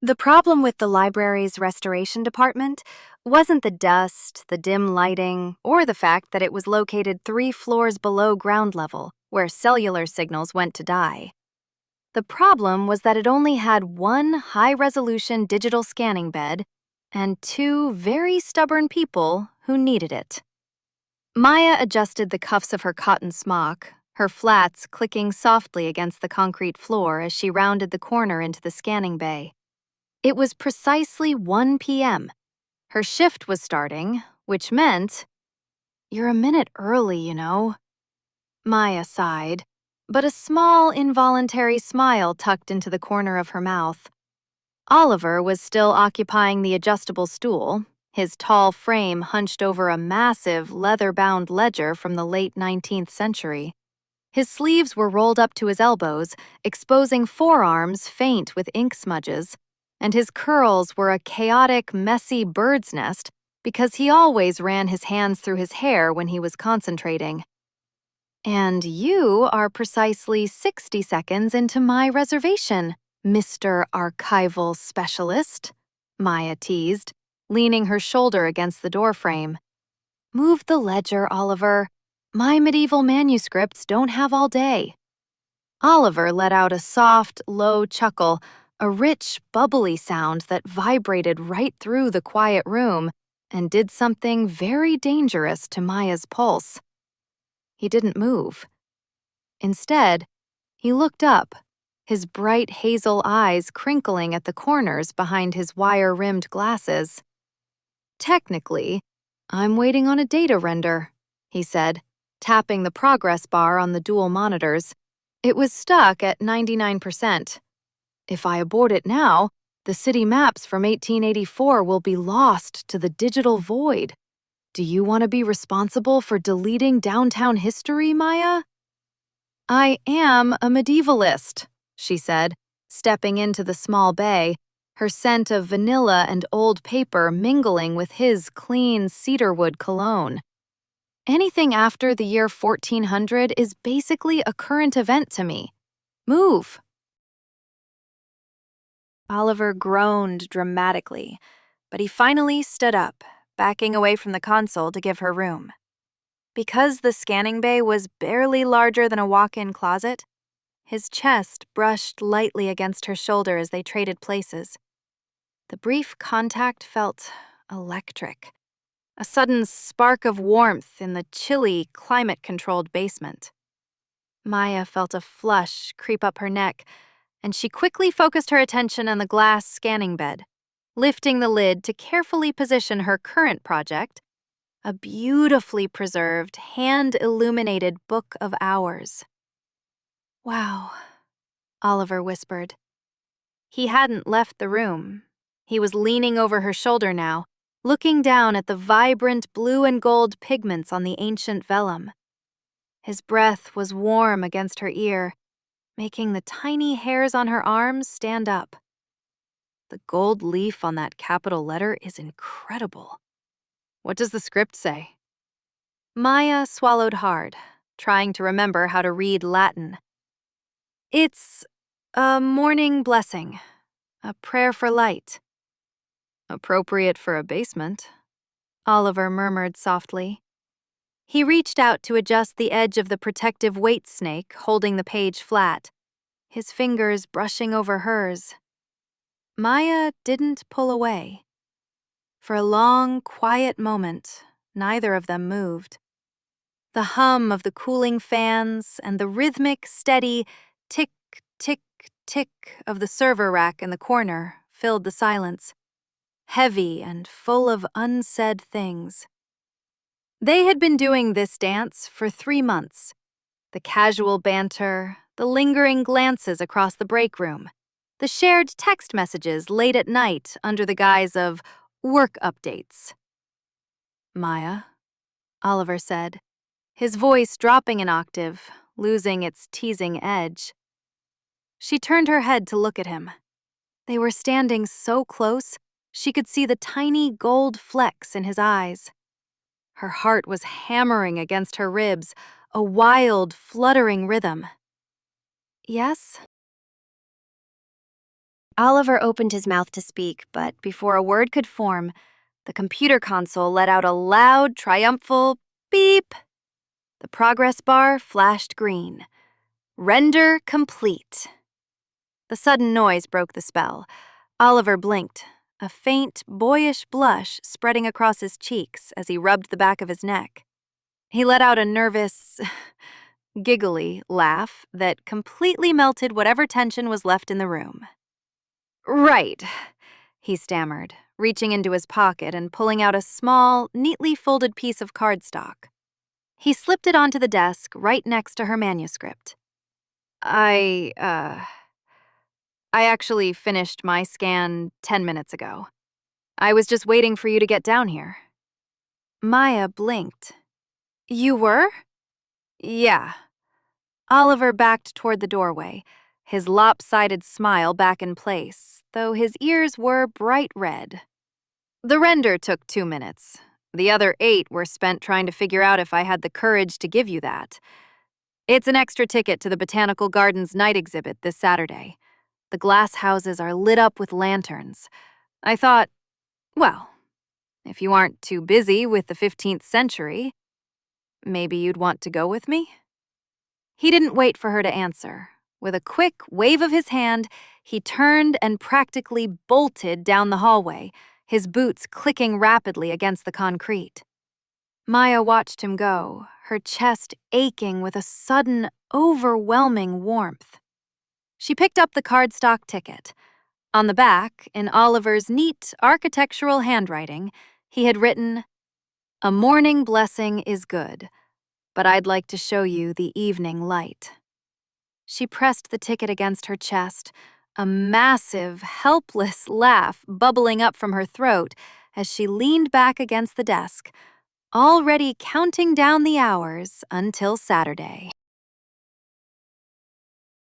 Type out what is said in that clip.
The problem with the library's restoration department wasn't the dust, the dim lighting, or the fact that it was located 3 floors below ground level, where cellular signals went to die. The problem was that it only had one high-resolution digital scanning bed and two very stubborn people who needed it. Maya adjusted the cuffs of her cotton smock, her flats clicking softly against the concrete floor as she rounded the corner into the scanning bay. It was precisely 1 p.m. Her shift was starting, which meant, "You're a minute early, you know." Maya sighed, but a small, involuntary smile tucked into the corner of her mouth. Oliver was still occupying the adjustable stool, his tall frame hunched over a massive, leather-bound ledger from the late 19th century. His sleeves were rolled up to his elbows, exposing forearms faint with ink smudges, and his curls were a chaotic, messy bird's nest because he always ran his hands through his hair when he was concentrating. "And you are precisely 60 seconds into my reservation, Mr. Archival Specialist," Maya teased, leaning her shoulder against the doorframe. "Move the ledger, Oliver. My medieval manuscripts don't have all day." Oliver let out a soft, low chuckle, a rich, bubbly sound that vibrated right through the quiet room and did something very dangerous to Maya's pulse. He didn't move. Instead, he looked up, his bright hazel eyes crinkling at the corners behind his wire-rimmed glasses. "Technically, I'm waiting on a data render," he said, tapping the progress bar on the dual monitors. It was stuck at 99%. "If I abort it now, the city maps from 1884 will be lost to the digital void. Do you want to be responsible for deleting downtown history, Maya?" "I am a medievalist," she said, stepping into the small bay, her scent of vanilla and old paper mingling with his clean cedarwood cologne. "Anything after the year 1400 is basically a current event to me. Move." Oliver groaned dramatically, but he finally stood up, backing away from the console to give her room. Because the scanning bay was barely larger than a walk-in closet, his chest brushed lightly against her shoulder as they traded places. The brief contact felt electric, a sudden spark of warmth in the chilly, climate-controlled basement. Maya felt a flush creep up her neck, and she quickly focused her attention on the glass scanning bed, lifting the lid to carefully position her current project, a beautifully preserved, hand-illuminated book of hours. "Wow," Oliver whispered. He hadn't left the room. He was leaning over her shoulder now, looking down at the vibrant blue and gold pigments on the ancient vellum. His breath was warm against her ear, making the tiny hairs on her arms stand up. "The gold leaf on that capital letter is incredible. What does the script say?" Maya swallowed hard, trying to remember how to read Latin. "It's a morning blessing, a prayer for light." "Appropriate for a basement," Oliver murmured softly. He reached out to adjust the edge of the protective weight snake holding the page flat, his fingers brushing over hers. Maya didn't pull away. For a long, quiet moment, neither of them moved. The hum of the cooling fans and the rhythmic, steady tick, tick, tick of the server rack in the corner filled the silence, heavy and full of unsaid things. They had been doing this dance for 3 months. The casual banter, the lingering glances across the break room, the shared text messages late at night under the guise of work updates. "Maya," Oliver said, his voice dropping an octave, losing its teasing edge. She turned her head to look at him. They were standing so close, she could see the tiny gold flecks in his eyes. Her heart was hammering against her ribs, a wild, fluttering rhythm. "Yes?" Oliver opened his mouth to speak, but before a word could form, the computer console let out a loud, triumphal beep. The progress bar flashed green. Render complete. The sudden noise broke the spell. Oliver blinked, a faint, boyish blush spreading across his cheeks as he rubbed the back of his neck. He let out a nervous, giggly laugh that completely melted whatever tension was left in the room. Right, he stammered, reaching into his pocket and pulling out a small, neatly folded piece of cardstock. He slipped it onto the desk right next to her manuscript. I actually finished my scan 10 minutes ago. I was just waiting for you to get down here. Maya blinked. You were? Yeah. Oliver backed toward the doorway, his lopsided smile back in place, though his ears were bright red. The render took 2 minutes. The other 8 were spent trying to figure out if I had the courage to give you that. It's an extra ticket to the Botanical Gardens night exhibit this Saturday. The glass houses are lit up with lanterns. I thought, well, if you aren't too busy with the 15th century, maybe you'd want to go with me? He didn't wait for her to answer. With a quick wave of his hand, he turned and practically bolted down the hallway, his boots clicking rapidly against the concrete. Maya watched him go, her chest aching with a sudden, overwhelming warmth. She picked up the cardstock ticket. On the back, in Oliver's neat, architectural handwriting, he had written, "A morning blessing is good, but I'd like to show you the evening light." She pressed the ticket against her chest, a massive, helpless laugh bubbling up from her throat as she leaned back against the desk, already counting down the hours until Saturday.